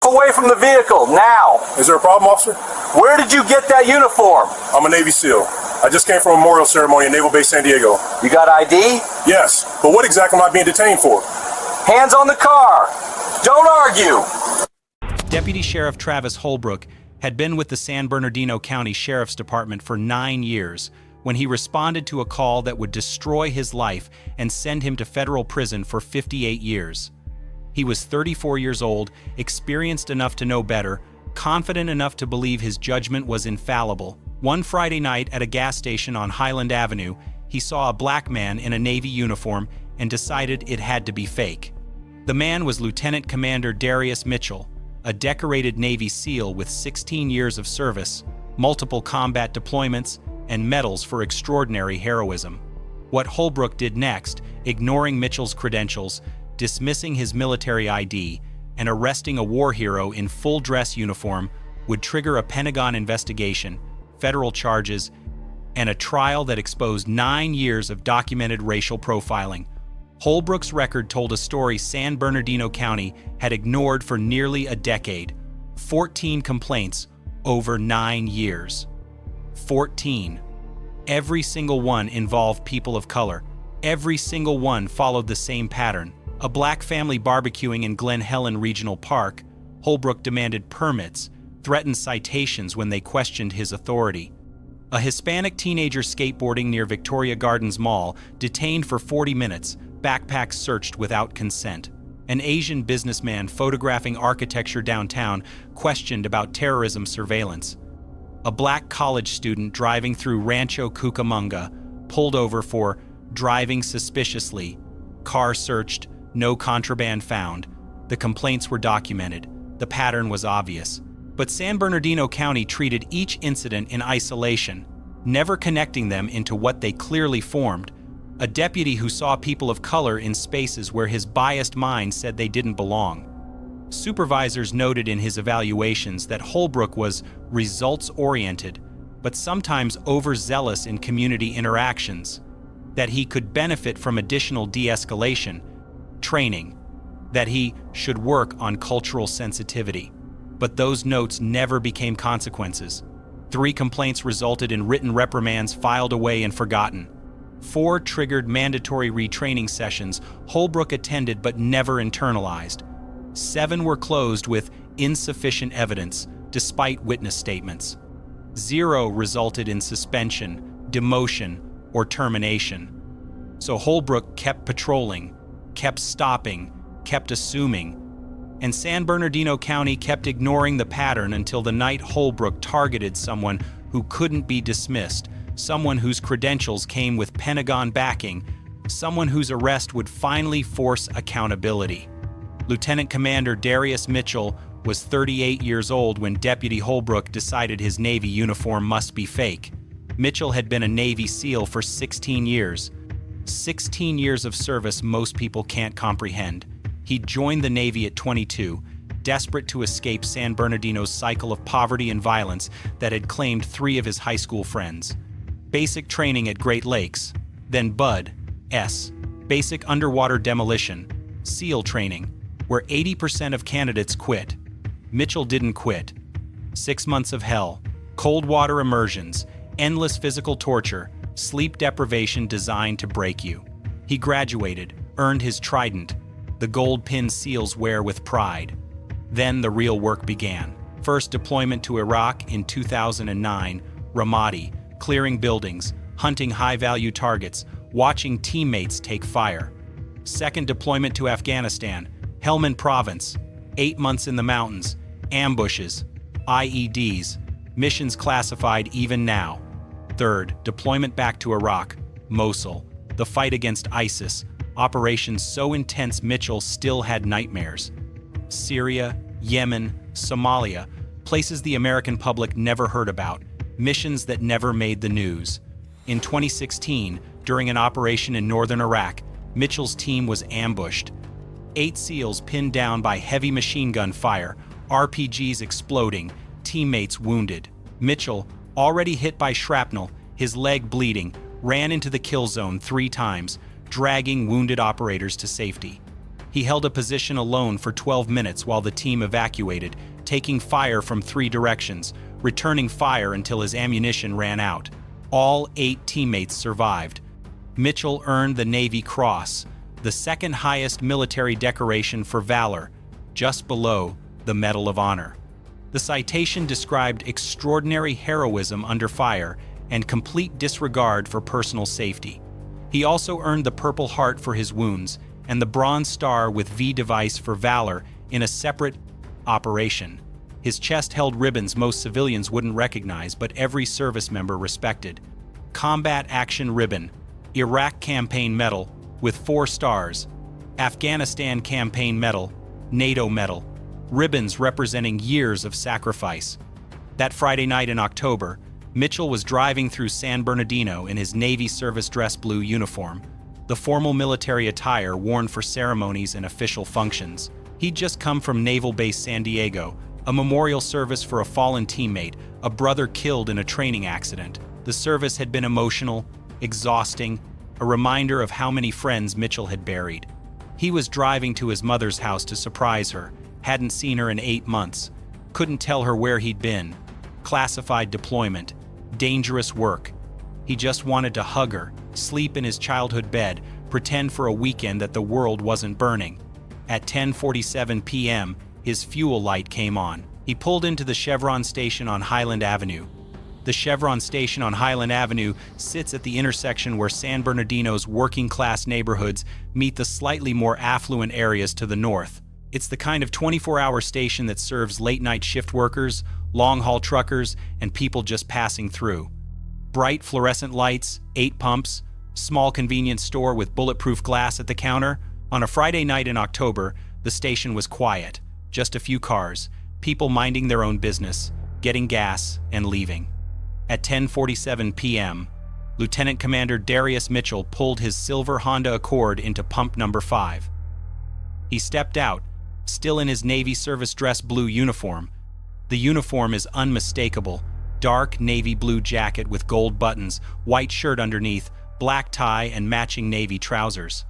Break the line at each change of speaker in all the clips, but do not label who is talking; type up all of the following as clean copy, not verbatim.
Away from the vehicle, now.
Is there a problem, officer?
Where did you get that uniform?
I'm a Navy SEAL. I just came from a memorial ceremony at Naval Base San Diego.
You got ID?
Yes, but what exactly am I being detained for?
Hands on the car. Don't argue.
Deputy Sheriff Travis Holbrook had been with the San Bernardino County Sheriff's Department for 9 years when he responded to a call that would destroy his life and send him to federal prison for 58 years. He was 34 years old, experienced enough to know better, confident enough to believe his judgment was infallible. One Friday night at a gas station on Highland Avenue, he saw a black man in a Navy uniform and decided it had to be fake. The man was Lieutenant Commander Darius Mitchell, a decorated Navy SEAL with 16 years of service, multiple combat deployments, and medals for extraordinary heroism. What Holbrook did next, ignoring Mitchell's credentials, dismissing his military ID, and arresting a war hero in full dress uniform, would trigger a Pentagon investigation, federal charges, and a trial that exposed 9 years of documented racial profiling. Holbrook's record told a story San Bernardino County had ignored for nearly a decade. 14 complaints over 9 years. 14. Every single one involved people of color. Every single one followed the same pattern. A black family barbecuing in Glen Helen Regional Park, Holbrook demanded permits, threatened citations when they questioned his authority. A Hispanic teenager skateboarding near Victoria Gardens Mall, detained for 40 minutes, backpacks searched without consent. An Asian businessman photographing architecture downtown, questioned about terrorism surveillance. A black college student driving through Rancho Cucamonga, pulled over for driving suspiciously, car searched, no contraband found. The complaints were documented. The pattern was obvious. But San Bernardino County treated each incident in isolation, never connecting them into what they clearly formed. A deputy who saw people of color in spaces where his biased mind said they didn't belong. Supervisors noted in his evaluations that Holbrook was results-oriented, but sometimes overzealous in community interactions, that he could benefit from additional de-escalation, training, that he should work on cultural sensitivity. But those notes never became consequences. 3 complaints resulted in written reprimands filed away and forgotten. 4 triggered mandatory retraining sessions Holbrook attended but never internalized. 7 were closed with insufficient evidence, despite witness statements. 0 resulted in suspension, demotion, or termination. So Holbrook kept patrolling, kept stopping, kept assuming, and San Bernardino County kept ignoring the pattern until the night Holbrook targeted someone who couldn't be dismissed, someone whose credentials came with Pentagon backing, someone whose arrest would finally force accountability. Lieutenant Commander Darius Mitchell was 38 years old when Deputy Holbrook decided his Navy uniform must be fake. Mitchell had been a Navy SEAL for 16 years. 16 years of service most people can't comprehend. He joined the Navy at 22, desperate to escape San Bernardino's cycle of poverty and violence that had claimed 3 of his high school friends. Basic training at Great Lakes, then BUD/S, basic underwater demolition, SEAL training, where 80% of candidates quit. Mitchell didn't quit. 6 months of hell, cold water immersions, endless physical torture, sleep deprivation designed to break you. He graduated, earned his trident, the gold pin SEALs wear with pride. Then the real work began. First deployment to Iraq in 2009, Ramadi, clearing buildings, hunting high-value targets, watching teammates take fire. Second deployment to Afghanistan, Helmand Province, 8 months in the mountains, ambushes, IEDs, missions classified even now. Third, deployment back to Iraq, Mosul, the fight against ISIS, operations so intense Mitchell still had nightmares. Syria, Yemen, Somalia, places the American public never heard about, missions that never made the news. In 2016, during an operation in northern Iraq, Mitchell's team was ambushed. 8 SEALs pinned down by heavy machine gun fire, RPGs exploding, teammates wounded. Mitchell, already hit by shrapnel, his leg bleeding, ran into the kill zone 3 times, dragging wounded operators to safety. He held a position alone for 12 minutes while the team evacuated, taking fire from 3 directions, returning fire until his ammunition ran out. All 8 teammates survived. Mitchell earned the Navy Cross, the second highest military decoration for valor, just below the Medal of Honor. The citation described extraordinary heroism under fire and complete disregard for personal safety. He also earned the Purple Heart for his wounds and the Bronze Star with V device for valor in a separate operation. His chest held ribbons most civilians wouldn't recognize, but every service member respected. Combat Action Ribbon, Iraq Campaign Medal with 4 stars, Afghanistan Campaign Medal, NATO Medal, ribbons representing years of sacrifice. That Friday night in October, Mitchell was driving through San Bernardino in his Navy service dress blue uniform, the formal military attire worn for ceremonies and official functions. He'd just come from Naval Base San Diego, a memorial service for a fallen teammate, a brother killed in a training accident. The service had been emotional, exhausting, a reminder of how many friends Mitchell had buried. He was driving to his mother's house to surprise her, hadn't seen her in 8 months, couldn't tell her where he'd been. Classified deployment, dangerous work. He just wanted to hug her, sleep in his childhood bed, pretend for a weekend that the world wasn't burning. At 10:47 p.m., his fuel light came on. He pulled into the Chevron station on Highland Avenue. The Chevron station on Highland Avenue sits at the intersection where San Bernardino's working-class neighborhoods meet the slightly more affluent areas to the north. It's the kind of 24-hour station that serves late-night shift workers, long-haul truckers, and people just passing through. Bright fluorescent lights, 8 pumps, small convenience store with bulletproof glass at the counter. On a Friday night in October, the station was quiet. Just a few cars, people minding their own business, getting gas, and leaving. At 10:47 p.m., Lieutenant Commander Darius Mitchell pulled his silver Honda Accord into pump number 5. He stepped out, still in his Navy service dress blue uniform. The uniform is unmistakable: dark navy blue jacket with gold buttons, white shirt underneath, black tie, and matching navy trousers.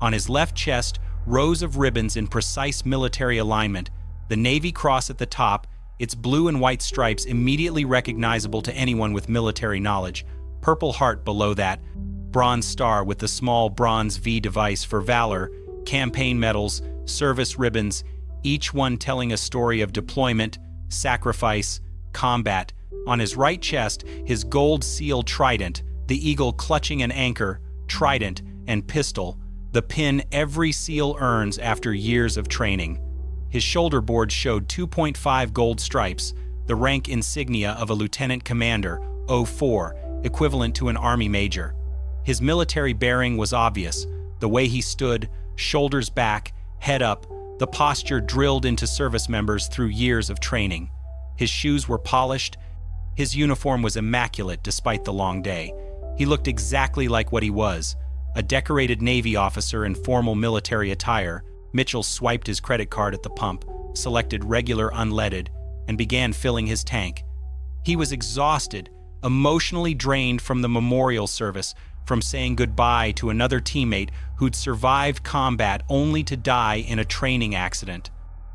On his left chest, rows of ribbons in precise military alignment, the Navy Cross at the top, its blue and white stripes immediately recognizable to anyone with military knowledge, Purple Heart below that, Bronze Star with the small bronze V device for valor, campaign medals, service ribbons, each one telling a story of deployment, sacrifice, combat. On his right chest, his gold seal trident, the eagle clutching an anchor, trident, and pistol, the pin every SEAL earns after years of training. His shoulder board showed 2.5 gold stripes, the rank insignia of a lieutenant commander, 04, equivalent to an Army major. His military bearing was obvious: the way he stood, shoulders back, head up, the posture drilled into service members through years of training. His shoes were polished. His uniform was immaculate despite the long day. He looked exactly like what he was, a decorated Navy officer in formal military attire. Mitchell swiped his credit card at the pump, selected regular unleaded, and began filling his tank. He was exhausted, emotionally drained from the memorial service, from saying goodbye to another teammate who'd survived combat only to die in a training accident.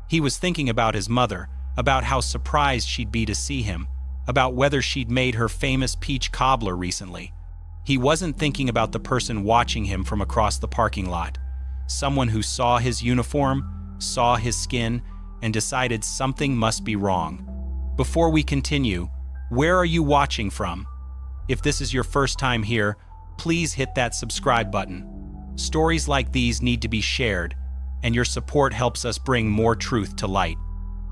He was thinking about his mother, about how surprised she'd be to see him, about whether she'd made her famous peach cobbler recently. He wasn't thinking about the person watching him from across the parking lot, someone who saw his uniform, saw his skin, and decided something must be wrong. Before we continue, where are you watching from? If this is your first time here, please hit that subscribe button. Stories like these need to be shared, and your support helps us bring more truth to light.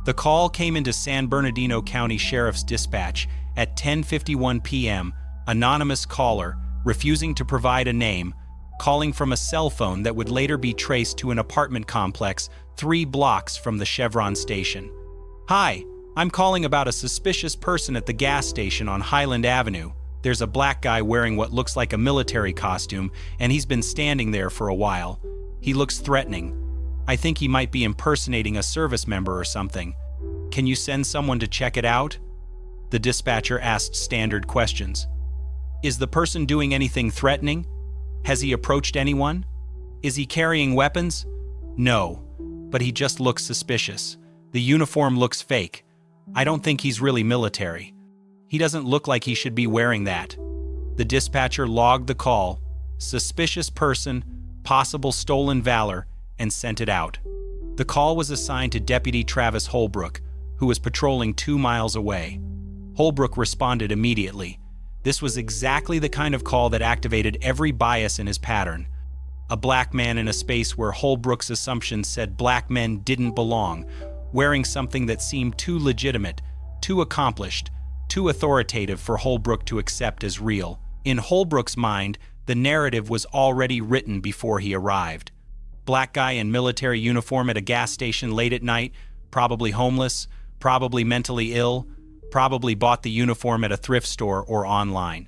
The call came into San Bernardino County Sheriff's Dispatch at 10:51 p.m., anonymous caller, refusing to provide a name, calling from a cell phone that would later be traced to an apartment complex 3 blocks from the Chevron station. "Hi, I'm calling about a suspicious person at the gas station on Highland Avenue. There's a black guy wearing what looks like a military costume, and he's been standing there for a while. He looks threatening. I think he might be impersonating a service member or something. Can you send someone to check it out?" The dispatcher asked standard questions. "Is the person doing anything threatening? Has he approached anyone? Is he carrying weapons? No, but he just looks suspicious. The uniform looks fake. I don't think he's really military. He doesn't look like he should be wearing that. The dispatcher logged the call, suspicious person, possible stolen valor, and sent it out. The call was assigned to Deputy Travis Holbrook, who was patrolling 2 miles away. Holbrook responded immediately. This was exactly the kind of call that activated every bias in his pattern. A black man in a space where Holbrook's assumptions said black men didn't belong, wearing something that seemed too legitimate, too accomplished, too authoritative for Holbrook to accept as real. In Holbrook's mind, the narrative was already written before he arrived. Black guy in military uniform at a gas station late at night, probably homeless, probably mentally ill, probably bought the uniform at a thrift store or online.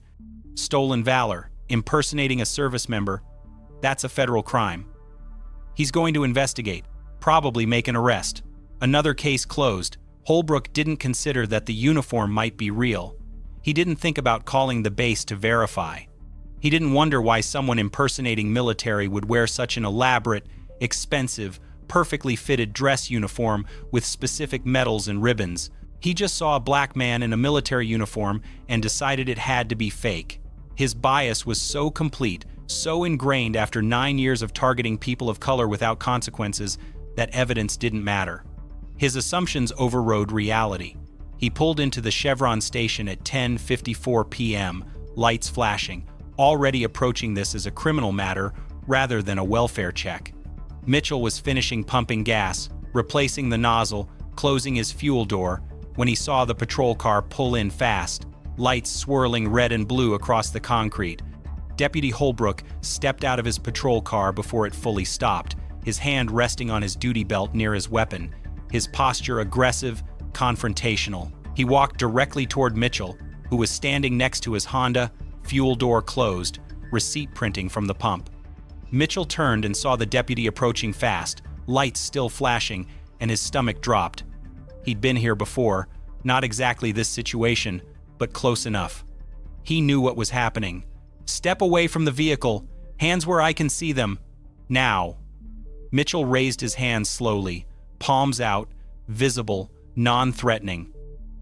Stolen valor, impersonating a service member, that's a federal crime. He's going to investigate, probably make an arrest. Another case closed. Holbrook didn't consider that the uniform might be real. He didn't think about calling the base to verify. He didn't wonder why someone impersonating military would wear such an elaborate, expensive, perfectly fitted dress uniform with specific medals and ribbons. He just saw a black man in a military uniform and decided it had to be fake. His bias was so complete, so ingrained after 9 years of targeting people of color without consequences, that evidence didn't matter. His assumptions overrode reality. He pulled into the Chevron station at 10:54 p.m., lights flashing, already approaching this as a criminal matter rather than a welfare check. Mitchell was finishing pumping gas, replacing the nozzle, closing his fuel door, when he saw the patrol car pull in fast, lights swirling red and blue across the concrete. Deputy Holbrook stepped out of his patrol car before it fully stopped, his hand resting on his duty belt near his weapon, his posture aggressive, confrontational. He walked directly toward Mitchell, who was standing next to his Honda, fuel door closed, receipt printing from the pump. Mitchell turned and saw the deputy approaching fast, lights still flashing, and his stomach dropped. He'd been here before, not exactly this situation, but close enough. He knew what was happening. Step away from the vehicle, hands where I can see them. Now. Mitchell raised his hands slowly, palms out, visible, non-threatening.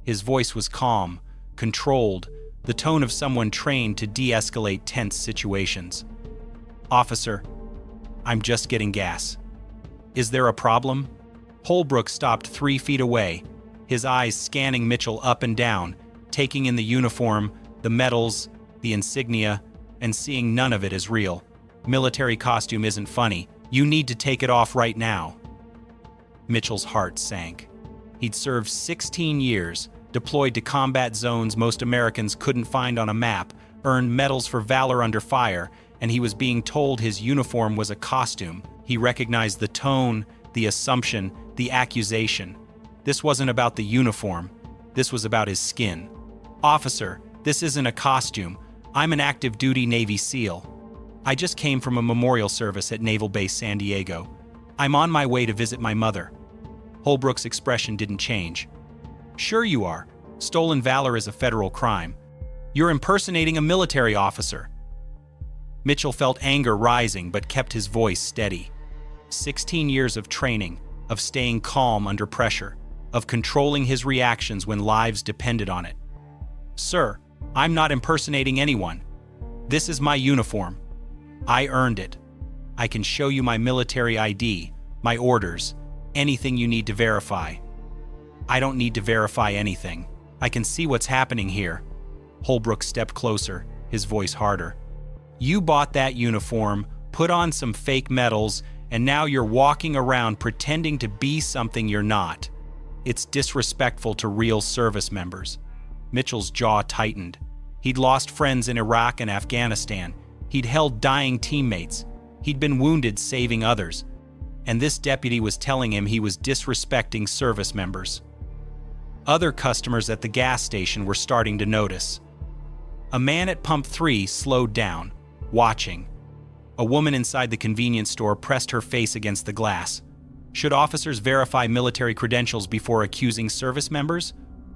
His voice was calm, controlled, the tone of someone trained to de-escalate tense situations. Officer, I'm just getting gas. Is there a problem? Holbrook stopped 3 feet away, his eyes scanning Mitchell up and down, taking in the uniform, the medals, the insignia, and seeing none of it as real. Military costume isn't funny. You need to take it off right now. Mitchell's heart sank. He'd served 16 years, deployed to combat zones most Americans couldn't find on a map, earned medals for valor under fire, and he was being told his uniform was a costume. He recognized the tone, the assumption, the accusation. This wasn't about the uniform. This was about his skin. Officer, this isn't a costume. I'm an active duty Navy SEAL. I just came from a memorial service at Naval Base San Diego. I'm on my way to visit my mother. Holbrook's expression didn't change. Sure you are. Stolen valor is a federal crime. You're impersonating a military officer. Mitchell felt anger rising but kept his voice steady. 16 years of training, of staying calm under pressure, of controlling his reactions when lives depended on it. Sir, I'm not impersonating anyone. This is my uniform. I earned it. I can show you my military ID, my orders, anything you need to verify. I don't need to verify anything. I can see what's happening here. Holbrook stepped closer, his voice harder. You bought that uniform, put on some fake medals, and now you're walking around pretending to be something you're not. It's disrespectful to real service members. Mitchell's jaw tightened. He'd lost friends in Iraq and Afghanistan. He'd held dying teammates. He'd been wounded saving others. And this deputy was telling him he was disrespecting service members. Other customers at the gas station were starting to notice. A man at pump 3 slowed down, watching. A woman inside the convenience store pressed her face against the glass. Should officers verify military credentials before accusing service members?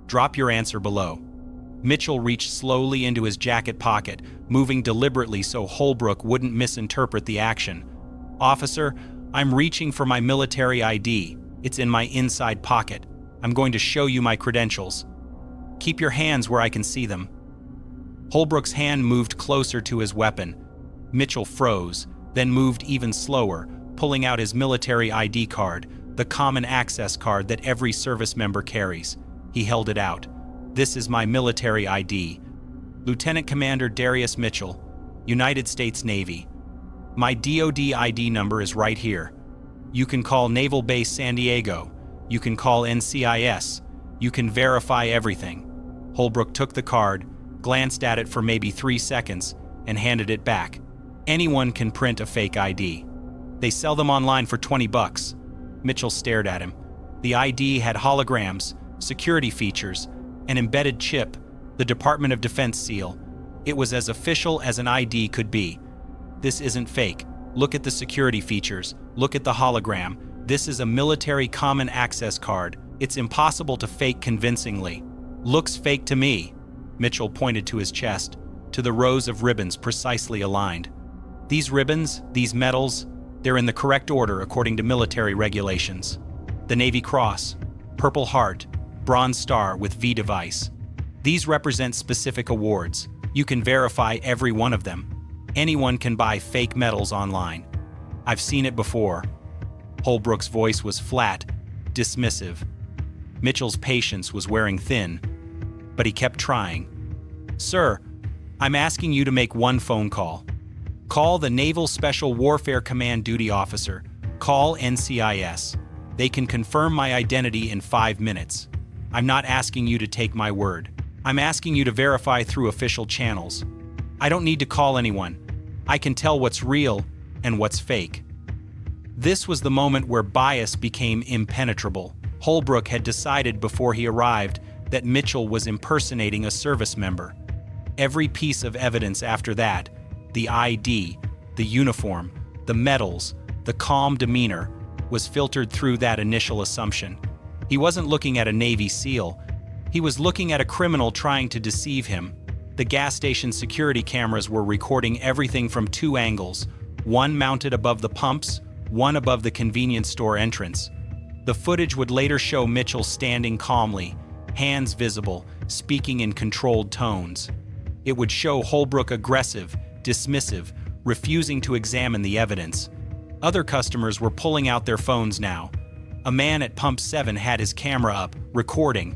Drop your answer below. Mitchell reached slowly into his jacket pocket, moving deliberately so Holbrook wouldn't misinterpret the action. Officer, I'm reaching for my military ID. It's in my inside pocket. I'm going to show you my credentials. Keep your hands where I can see them. Holbrook's hand moved closer to his weapon. Mitchell froze, then moved even slower, pulling out his military ID card, the common access card that every service member carries. He held it out. This is my military ID. Lieutenant Commander Darius Mitchell, United States Navy. My DoD ID number is right here. You can call Naval Base San Diego. You can call NCIS. You can verify everything. Holbrook took the card, glanced at it for maybe 3 seconds, and handed it back. Anyone can print a fake ID. They sell them online for $20. Mitchell stared at him. The ID had holograms, security features, an embedded chip, the Department of Defense seal. It was as official as an ID could be. This isn't fake. Look at the security features. Look at the hologram. This is a military common access card. It's impossible to fake convincingly. Looks fake to me. Mitchell pointed to his chest, to the rows of ribbons precisely aligned. These ribbons, these medals, they're in the correct order according to military regulations. The Navy Cross, Purple Heart, Bronze Star with V device. These represent specific awards. You can verify every one of them. Anyone can buy fake medals online. I've seen it before. Holbrook's voice was flat, dismissive. Mitchell's patience was wearing thin, but he kept trying. Sir, I'm asking you to make one phone call. Call the Naval Special Warfare Command duty officer. Call NCIS. They can confirm my identity in 5 minutes. I'm not asking you to take my word. I'm asking you to verify through official channels. I don't need to call anyone. I can tell what's real and what's fake. This was the moment where bias became impenetrable. Holbrook had decided before he arrived that Mitchell was impersonating a service member. Every piece of evidence after that, the ID, the uniform, the medals, the calm demeanor, was filtered through that initial assumption. He wasn't looking at a Navy SEAL. He was looking at a criminal trying to deceive him. The gas station security cameras were recording everything from 2 angles, one mounted above the pumps, one above the convenience store entrance. The footage would later show Mitchell standing calmly, hands visible, speaking in controlled tones. It would show Holbrook aggressive, dismissive, refusing to examine the evidence. Other customers were pulling out their phones now. A man at Pump 7 had his camera up, recording.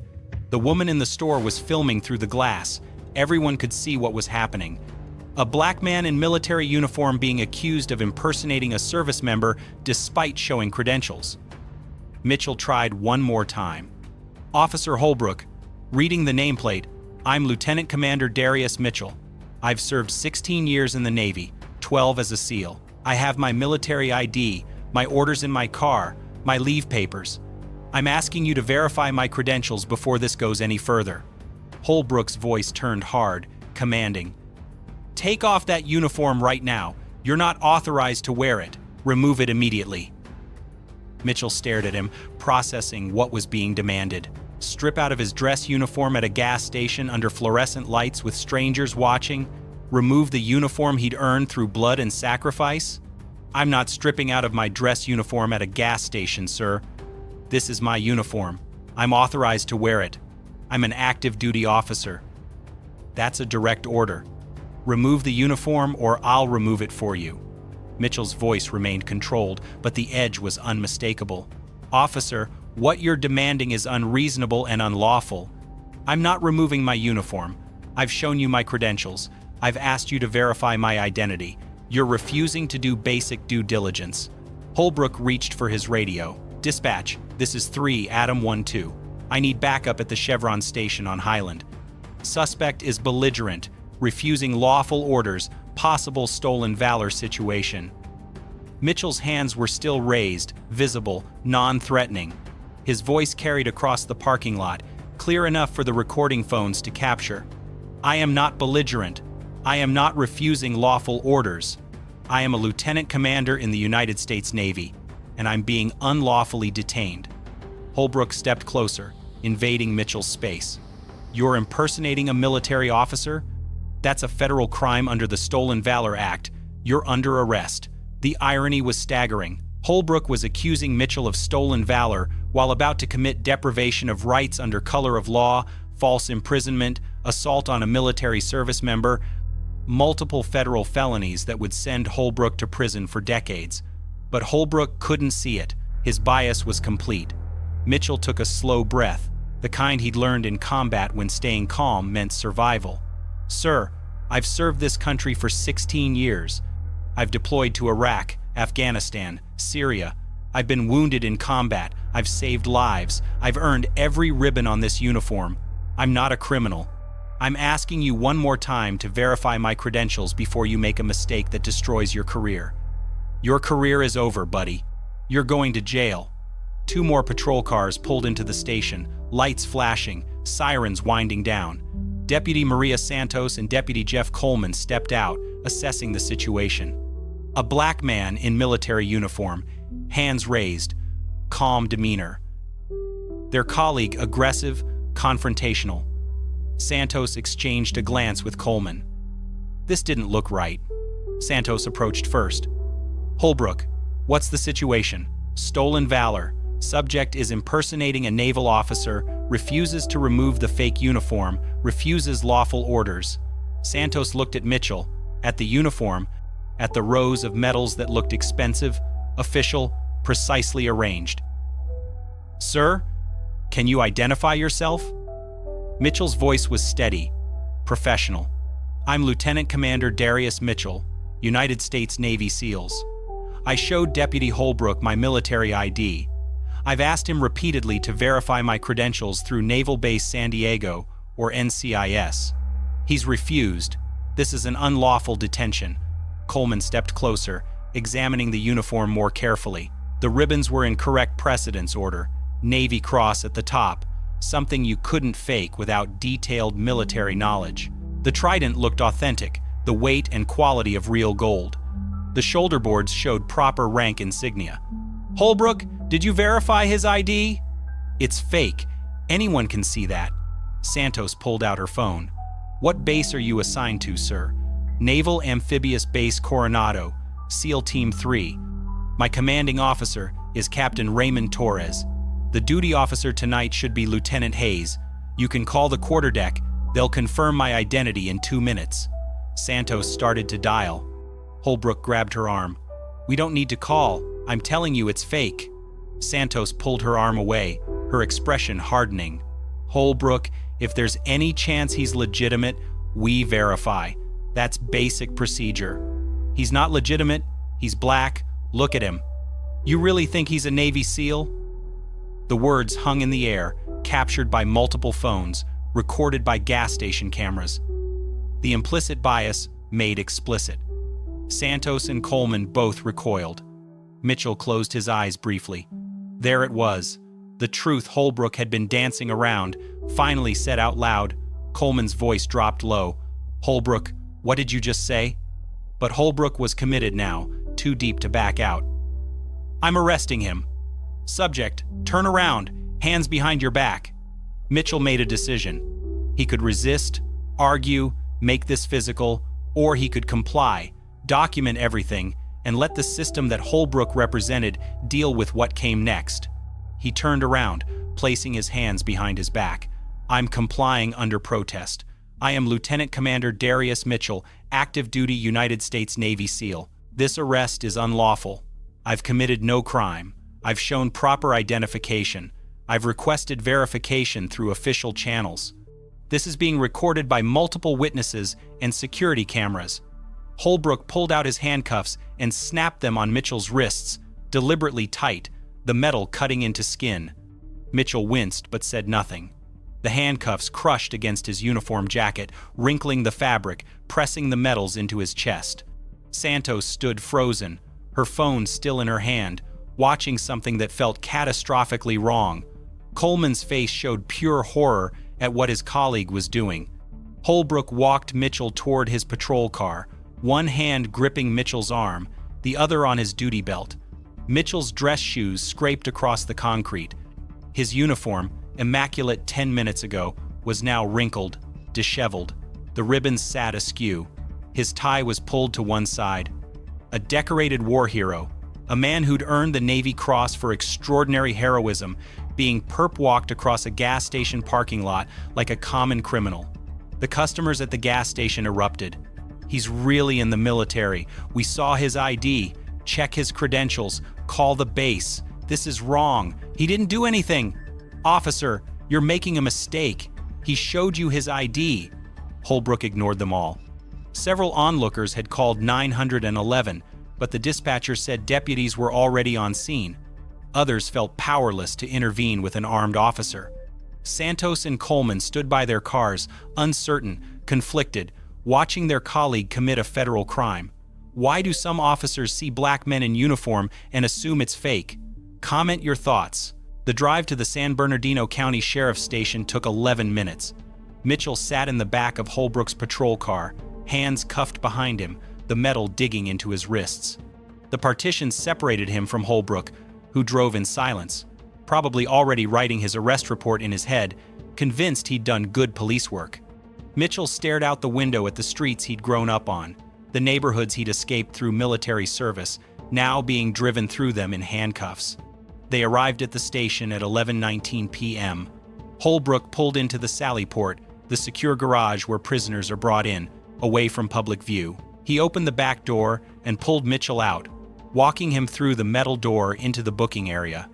The woman in the store was filming through the glass. Everyone could see what was happening. A black man in military uniform being accused of impersonating a service member despite showing credentials. Mitchell tried one more time. Officer Holbrook, reading the nameplate, I'm Lieutenant Commander Darius Mitchell. I've served 16 years in the Navy, 12 as a SEAL. I have my military ID, my orders in my car, my leave papers. I'm asking you to verify my credentials before this goes any further. Holbrook's voice turned hard, commanding. Take off that uniform right now. You're not authorized to wear it. Remove it immediately. Mitchell stared at him, processing what was being demanded. Strip out of his dress uniform at a gas station under fluorescent lights with strangers watching? Remove the uniform he'd earned through blood and sacrifice? I'm not stripping out of my dress uniform at a gas station, sir. This is my uniform. I'm authorized to wear it. I'm an active duty officer. That's a direct order. Remove the uniform or I'll remove it for you. Mitchell's voice remained controlled, but the edge was unmistakable. Officer, what you're demanding is unreasonable and unlawful. I'm not removing my uniform. I've shown you my credentials. I've asked you to verify my identity. You're refusing to do basic due diligence. Holbrook reached for his radio. Dispatch, this is 3 Adam 1-2. I need backup at the Chevron station on Highland. Suspect is belligerent, refusing lawful orders, possible stolen valor situation. Mitchell's hands were still raised, visible, non-threatening. His voice carried across the parking lot, clear enough for the recording phones to capture. I am not belligerent. I am not refusing lawful orders. I am a lieutenant commander in the United States Navy, and I'm being unlawfully detained. Holbrook stepped closer, invading Mitchell's space. You're impersonating a military officer? That's a federal crime under the Stolen Valor Act. You're under arrest. The irony was staggering. Holbrook was accusing Mitchell of stolen valor while about to commit deprivation of rights under color of law, false imprisonment, assault on a military service member, multiple federal felonies that would send Holbrook to prison for decades. But Holbrook couldn't see it. His bias was complete. Mitchell took a slow breath, the kind he'd learned in combat when staying calm meant survival. "Sir, I've served this country for 16 years. I've deployed to Iraq, Afghanistan, Syria. I've been wounded in combat. I've saved lives. I've earned every ribbon on this uniform. I'm not a criminal. I'm asking you one more time to verify my credentials before you make a mistake that destroys your career. Your career is over, buddy. You're going to jail." 2 more patrol cars pulled into the station, lights flashing, sirens winding down. Deputy Maria Santos and Deputy Jeff Coleman stepped out, assessing the situation. A black man in military uniform, hands raised, calm demeanor. Their colleague aggressive, confrontational. Santos exchanged a glance with Coleman. This didn't look right. Santos approached first. "Holbrook, what's the situation? Stolen valor. Subject is impersonating a naval officer, refuses to remove the fake uniform, refuses lawful orders." Santos looked at Mitchell, at the uniform, at the rows of medals that looked expensive, official, precisely arranged. "Sir, can you identify yourself?" Mitchell's voice was steady, professional. "I'm Lieutenant Commander Darius Mitchell, United States Navy SEALs. I showed Deputy Holbrook my military ID. I've asked him repeatedly to verify my credentials through Naval Base San Diego, or NCIS. He's refused. This is an unlawful detention." Coleman stepped closer, examining the uniform more carefully. The ribbons were in correct precedence order, Navy Cross at the top, something you couldn't fake without detailed military knowledge. The trident looked authentic, the weight and quality of real gold. The shoulder boards showed proper rank insignia. "Holbrook, did you verify his ID?" "It's fake. Anyone can see that." Santos pulled out her phone. "What base are you assigned to, sir?" "Naval Amphibious Base Coronado, SEAL Team 3. My commanding officer is Captain Raymond Torres. The duty officer tonight should be Lieutenant Hayes. You can call the quarterdeck. They'll confirm my identity in 2 minutes." Santos started to dial. Holbrook grabbed her arm. "We don't need to call. I'm telling you it's fake." Santos pulled her arm away, her expression hardening. "Holbrook, if there's any chance he's legitimate, we verify. That's basic procedure. He's not legitimate. He's black. Look at him. You really think he's a Navy SEAL?" The words hung in the air, captured by multiple phones, recorded by gas station cameras. The implicit bias made explicit. Santos and Coleman both recoiled. Mitchell closed his eyes briefly. There it was. The truth Holbrook had been dancing around, finally said out loud. Coleman's voice dropped low. "Holbrook, what did you just say?" But Holbrook was committed now, too deep to back out. "I'm arresting him. Subject, turn around, hands behind your back." Mitchell made a decision. He could resist, argue, make this physical, or he could comply, document everything, and let the system that Holbrook represented deal with what came next. He turned around, placing his hands behind his back. "I'm complying under protest. I am Lieutenant Commander Darius Mitchell, active duty United States Navy SEAL. This arrest is unlawful. I've committed no crime. I've shown proper identification. I've requested verification through official channels. This is being recorded by multiple witnesses and security cameras." Holbrook pulled out his handcuffs and snapped them on Mitchell's wrists, deliberately tight, the metal cutting into skin. Mitchell winced but said nothing. The handcuffs crushed against his uniform jacket, wrinkling the fabric, pressing the metals into his chest. Santos stood frozen, her phone still in her hand, watching something that felt catastrophically wrong. Coleman's face showed pure horror at what his colleague was doing. Holbrook walked Mitchell toward his patrol car, one hand gripping Mitchell's arm, the other on his duty belt. Mitchell's dress shoes scraped across the concrete. His uniform, immaculate 10 minutes ago, was now wrinkled, disheveled. The ribbons sat askew. His tie was pulled to one side. A decorated war hero, a man who'd earned the Navy Cross for extraordinary heroism, being perp-walked across a gas station parking lot like a common criminal. The customers at the gas station erupted. "He's really in the military. We saw his ID. Check his credentials. Call the base. This is wrong. He didn't do anything. Officer, you're making a mistake. He showed you his ID." Holbrook ignored them all. Several onlookers had called 911, but the dispatcher said deputies were already on scene. Others felt powerless to intervene with an armed officer. Santos and Coleman stood by their cars, uncertain, conflicted, watching their colleague commit a federal crime. Why do some officers see black men in uniform and assume it's fake? Comment your thoughts. The drive to the San Bernardino County Sheriff's Station took 11 minutes. Mitchell sat in the back of Holbrook's patrol car, hands cuffed behind him, the metal digging into his wrists. The partition separated him from Holbrook, who drove in silence, probably already writing his arrest report in his head, convinced he'd done good police work. Mitchell stared out the window at the streets he'd grown up on, the neighborhoods he'd escaped through military service, now being driven through them in handcuffs. They arrived at the station at 11:19 p.m. Holbrook pulled into the Sallyport, the secure garage where prisoners are brought in, away from public view. He opened the back door and pulled Mitchell out, walking him through the metal door into the booking area.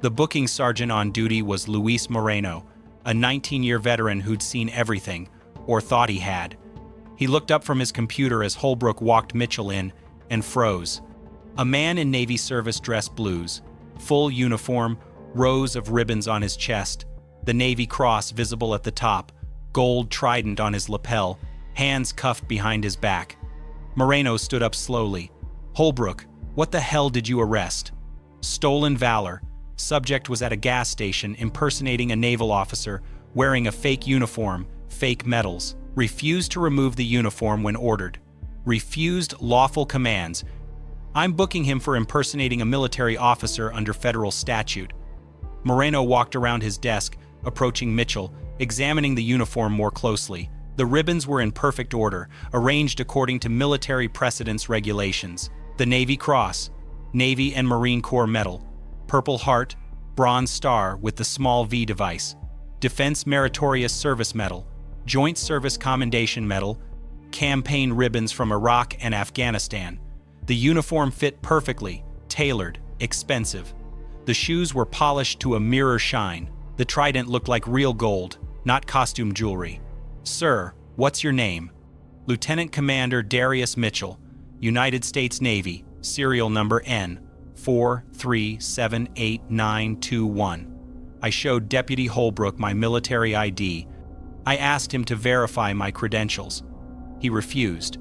The booking sergeant on duty was Luis Moreno, a 19-year veteran who'd seen everything, or thought he had. He looked up from his computer as Holbrook walked Mitchell in and froze. A man in Navy service dress blues, full uniform, rows of ribbons on his chest, the Navy Cross visible at the top, gold trident on his lapel, hands cuffed behind his back. Moreno stood up slowly. "Holbrook, what the hell did you arrest?" "Stolen valor. Subject was at a gas station impersonating a naval officer, wearing a fake uniform, fake medals. Refused to remove the uniform when ordered. Refused lawful commands. I'm booking him for impersonating a military officer under federal statute." Moreno walked around his desk, approaching Mitchell, examining the uniform more closely. The ribbons were in perfect order, arranged according to military precedence regulations. The Navy Cross, Navy and Marine Corps Medal, Purple Heart, Bronze Star with the small V device, Defense Meritorious Service Medal, Joint Service Commendation Medal, campaign ribbons from Iraq and Afghanistan. The uniform fit perfectly, tailored, expensive. The shoes were polished to a mirror shine. The trident looked like real gold, not costume jewelry. "Sir, what's your name?" "Lieutenant Commander Darius Mitchell, United States Navy, serial number N4378921. I showed Deputy Holbrook my military ID. I asked him to verify my credentials. He refused."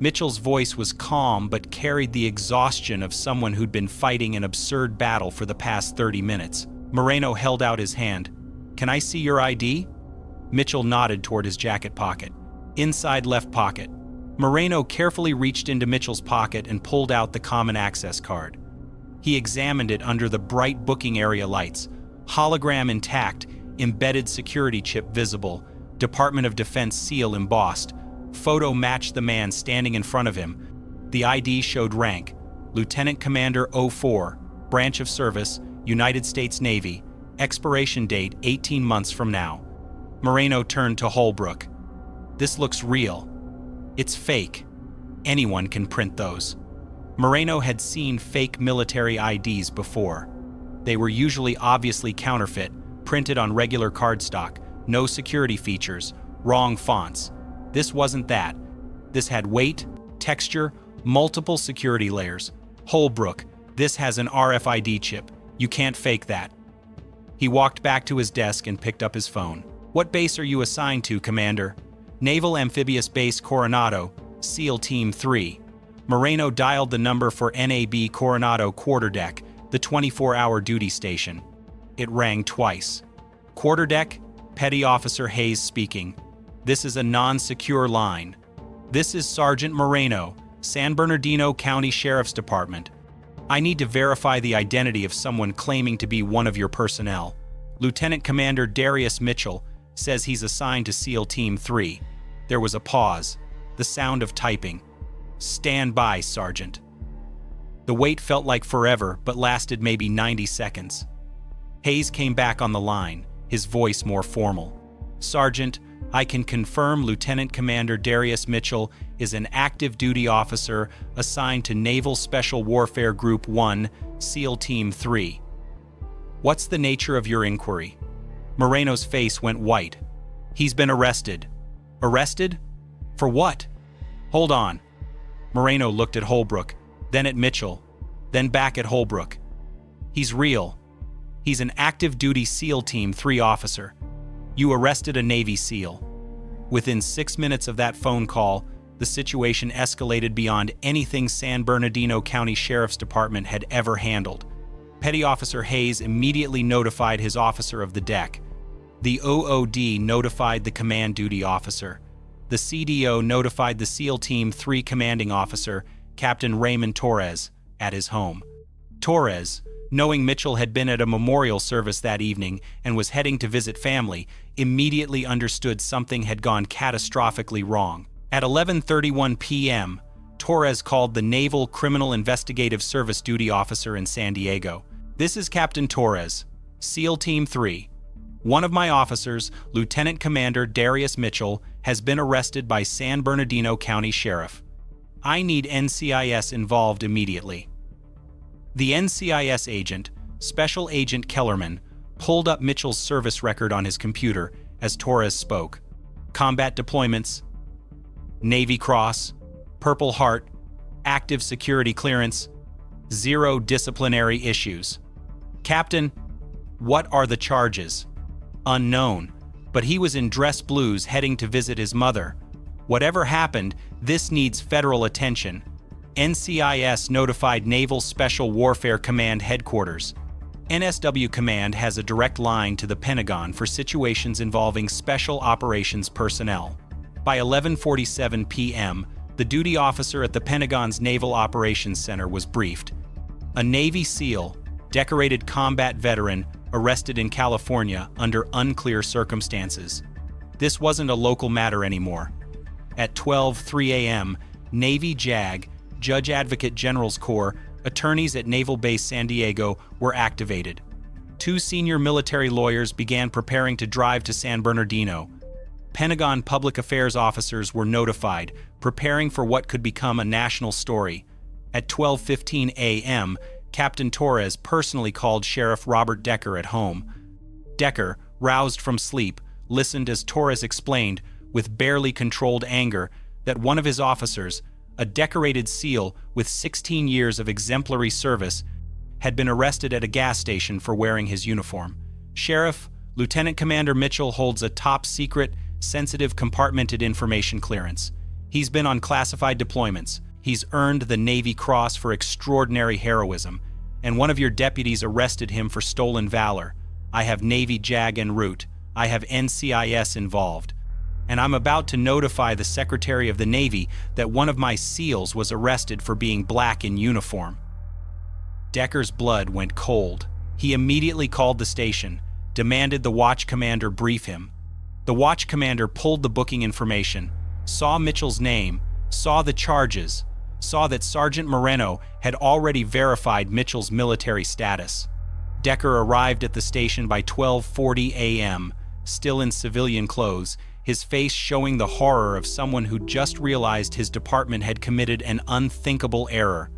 Mitchell's voice was calm but carried the exhaustion of someone who'd been fighting an absurd battle for the past 30 minutes. Moreno held out his hand. "Can I see your ID?" Mitchell nodded toward his jacket pocket. "Inside left pocket." Moreno carefully reached into Mitchell's pocket and pulled out the common access card. He examined it under the bright booking area lights. Hologram intact, embedded security chip visible, Department of Defense seal embossed. Photo matched the man standing in front of him. The ID showed rank, Lieutenant Commander 04, Branch of Service, United States Navy, expiration date 18 months from now. Moreno turned to Holbrook. "This looks real. It's fake. Anyone can print those." Moreno had seen fake military IDs before. They were usually obviously counterfeit, printed on regular cardstock, no security features, wrong fonts. This wasn't that. This had weight, texture, multiple security layers. "Holbrook, this has an RFID chip. You can't fake that." He walked back to his desk and picked up his phone. "What base are you assigned to, Commander?" "Naval Amphibious Base Coronado, SEAL Team 3. Moreno dialed the number for NAB Coronado Quarterdeck, the 24-hour duty station. It rang twice. "Quarterdeck, Petty Officer Hayes speaking. This is a non-secure line. This is Sergeant Moreno, San Bernardino County Sheriff's Department. I need to verify the identity of someone claiming to be one of your personnel. Lieutenant Commander Darius Mitchell says he's assigned to SEAL Team 3. There was a pause, the sound of typing. "Stand by, Sergeant." The wait felt like forever, but lasted maybe 90 seconds. Hayes came back on the line, his voice more formal. "Sergeant, I can confirm Lieutenant Commander Darius Mitchell is an active duty officer assigned to Naval Special Warfare Group 1, SEAL Team 3. What's the nature of your inquiry?" Moreno's face went white. "He's been arrested." "Arrested? For what?" "Hold on." Moreno looked at Holbrook, then at Mitchell, then back at Holbrook. "He's real. He's an active duty SEAL Team 3 officer. You arrested a Navy SEAL." Within 6 minutes of that phone call, the situation escalated beyond anything San Bernardino County Sheriff's Department had ever handled. Petty Officer Hayes immediately notified his officer of the deck. The OOD notified the command duty officer. The CDO notified the SEAL Team 3 commanding officer, Captain Raymond Torres, at his home. Torres, knowing Mitchell had been at a memorial service that evening and was heading to visit family, immediately understood something had gone catastrophically wrong. At 11:31 p.m., Torres called the Naval Criminal Investigative Service duty officer in San Diego. "This is Captain Torres, SEAL Team 3. One of my officers, Lieutenant Commander Darius Mitchell, has been arrested by San Bernardino County Sheriff. I need NCIS involved immediately." The NCIS agent, Special Agent Kellerman, pulled up Mitchell's service record on his computer as Torres spoke. Combat deployments, Navy Cross, Purple Heart, active security clearance, 0 disciplinary issues. "Captain, what are the charges?" "Unknown, but he was in dress blues heading to visit his mother. Whatever happened, this needs federal attention. NCIS notified Naval Special Warfare Command Headquarters. NSW Command has a direct line to the Pentagon for situations involving special operations personnel." By 11:47 p.m., the duty officer at the Pentagon's Naval Operations Center was briefed. A Navy SEAL, decorated combat veteran, arrested in California under unclear circumstances. This wasn't a local matter anymore. At 12:03 a.m., Navy JAG, Judge Advocate General's Corps, attorneys at Naval Base San Diego were activated. 2 senior military lawyers began preparing to drive to San Bernardino. Pentagon public affairs officers were notified, preparing for what could become a national story. At 12:15 a.m., Captain Torres personally called Sheriff Robert Decker at home. Decker, roused from sleep, listened as Torres explained, with barely controlled anger, that one of his officers, a decorated SEAL with 16 years of exemplary service, had been arrested at a gas station for wearing his uniform. "Sheriff, Lieutenant Commander Mitchell holds a top-secret, sensitive compartmented information clearance. He's been on classified deployments. He's earned the Navy Cross for extraordinary heroism, and one of your deputies arrested him for stolen valor. I have Navy JAG en route. I have NCIS involved. And I'm about to notify the Secretary of the Navy that one of my SEALs was arrested for being black in uniform." Decker's blood went cold. He immediately called the station, demanded the watch commander brief him. The watch commander pulled the booking information, saw Mitchell's name, saw the charges, saw that Sergeant Moreno had already verified Mitchell's military status. Decker arrived at the station by 12:40 a.m., still in civilian clothes, his face showing the horror of someone who just realized his department had committed an unthinkable error.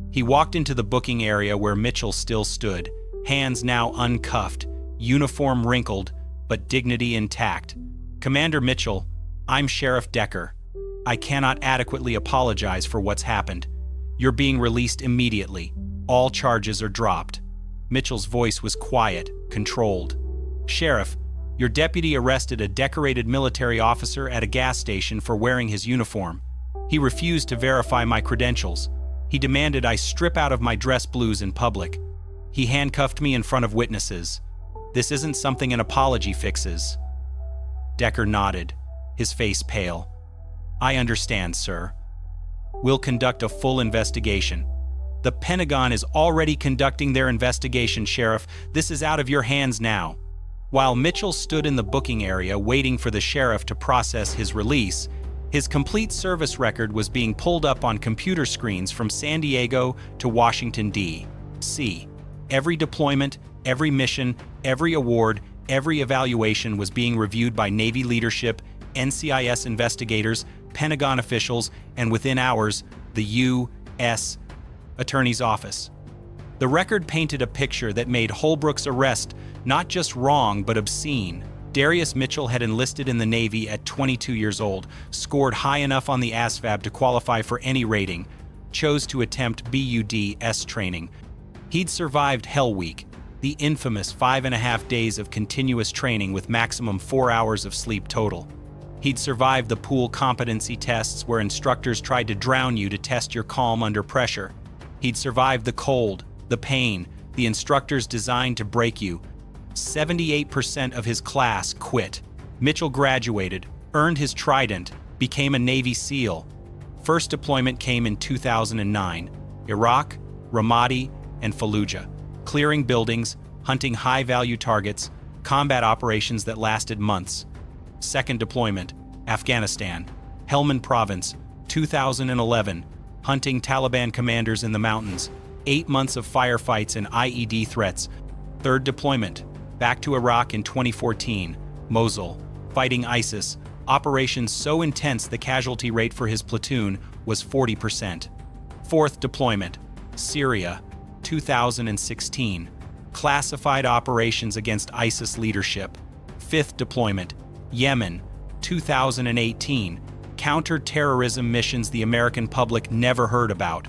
He walked into the booking area where Mitchell still stood, hands now uncuffed, uniform wrinkled, but dignity intact. "Commander Mitchell, I'm Sheriff Decker. I cannot adequately apologize for what's happened. You're being released immediately. All charges are dropped." Mitchell's voice was quiet, controlled. "Sheriff, your deputy arrested a decorated military officer at a gas station for wearing his uniform. He refused to verify my credentials. He demanded I strip out of my dress blues in public. He handcuffed me in front of witnesses. This isn't something an apology fixes." Decker nodded, his face pale. "I understand, sir. We'll conduct a full investigation." "The Pentagon is already conducting their investigation, Sheriff. This is out of your hands now." While Mitchell stood in the booking area waiting for the sheriff to process his release, His complete service record was being pulled up on computer screens from San Diego to Washington, D.C. Every deployment, every mission, every award, every evaluation was being reviewed by Navy leadership, NCIS investigators, Pentagon officials, and within hours, the U.S. Attorney's Office. The record painted a picture that made Holbrook's arrest not just wrong but obscene. Darius Mitchell had enlisted in the Navy at 22 years old, scored high enough on the ASVAB to qualify for any rating, chose to attempt BUD-S training. He'd survived Hell Week, the infamous 5.5 days of continuous training with maximum 4 hours of sleep total. He'd survived the pool competency tests where instructors tried to drown you to test your calm under pressure. He'd survived the cold, the pain, the instructors designed to break you. 78% of his class quit. Mitchell graduated, earned his trident, became a Navy SEAL. First deployment came in 2009. Iraq, Ramadi, and Fallujah. Clearing buildings, hunting high-value targets, combat operations that lasted months. Second deployment, Afghanistan. Helmand Province, 2011. Hunting Taliban commanders in the mountains. 8 months of firefights and IED threats. Third deployment, back to Iraq in 2014, Mosul, fighting ISIS, operations so intense the casualty rate for his platoon was 40%. Fourth deployment, Syria, 2016, classified operations against ISIS leadership. Fifth deployment, Yemen, 2018, counter-terrorism missions the American public never heard about.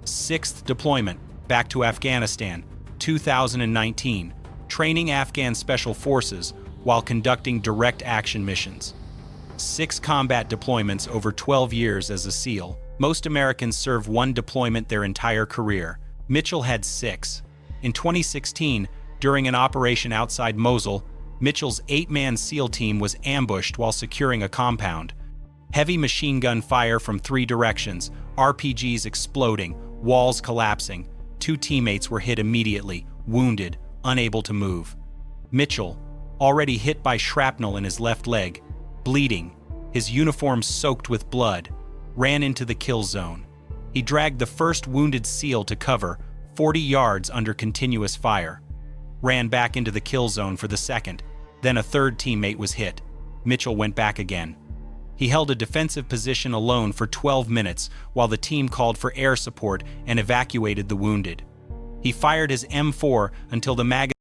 Sixth deployment, back to Afghanistan, 2019, training Afghan special forces while conducting direct action missions. 6 combat deployments over 12 years as a SEAL. Most Americans serve 1 deployment their entire career. Mitchell had 6. In 2016, during an operation outside Mosul, Mitchell's 8-man SEAL team was ambushed while securing a compound. Heavy machine gun fire from 3 directions, RPGs exploding, walls collapsing. 2 teammates were hit immediately, wounded, unable to move. Mitchell, already hit by shrapnel in his left leg, bleeding, his uniform soaked with blood, ran into the kill zone. He dragged the first wounded SEAL to cover, 40 yards under continuous fire. Ran back into the kill zone for the second. Then a third teammate was hit. Mitchell went back again. He held a defensive position alone for 12 minutes while the team called for air support and evacuated the wounded. He fired his M4 until the magazine